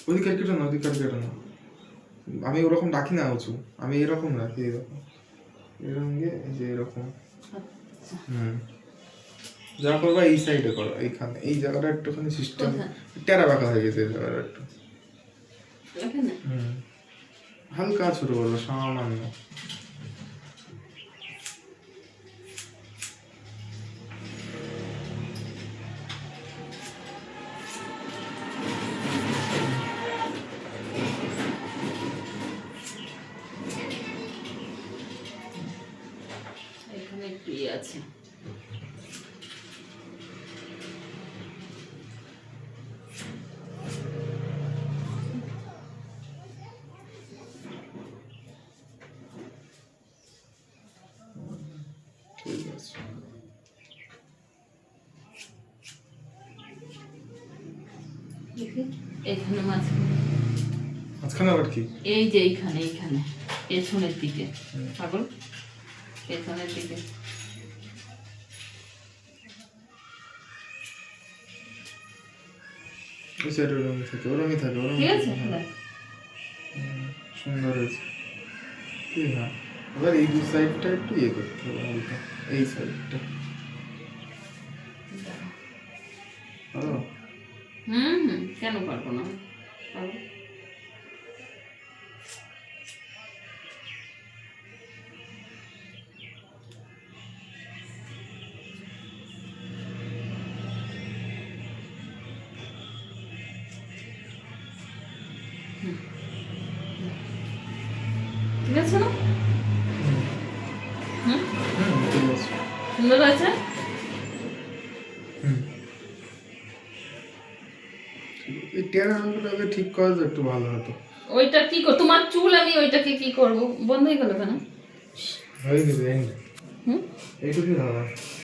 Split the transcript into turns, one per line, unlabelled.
ওদিকে কেটে না, ওদিকে কেটে না। আমি ওরকম রাখি না উঁচু, আমি এরকম রাখি, এরকম এরকম গিয়ে এই যে এরকম। যা করবা এই সাইডে করো, এইখানে এই জায়গাটা একটুখানি সিস্টেম টেরা বাঁকা হয়ে গেছে, এই জায়গাটা একটু হালকা ছোট করবো, সামান্য।
এখানে একটু আছে,
ঠিক আছে।
এখানে মাঝখানে
আবার কি?
এই যে এইখানে পেছনের দিকে, পাগল, পেছনের দিকে।
ওই সাইড ওরমই থাকে, ওরমই থাকে,
ঠিক আছে,
সুন্দর হয়েছে। ঠিক, হ্যাঁ। এবার এই দু সাইডটা একটু ইয়ে করতে হবে, হালকা এই সাইডটা। পারো?
কেন পারবো না, পারবো। ঠিক আছে না?
ঠিক আছে,
সুন্দর হয়েছে।
এই টেরাটাকে ঠিক করা তো একটু ভালো হতো।
ওইটা কি কর, তোমার চুল, আমি ওইটাকে কি করব? বন্ধ হয়ে গেল কেন?
হয়ে গেছে, এইটুকুই দাদা।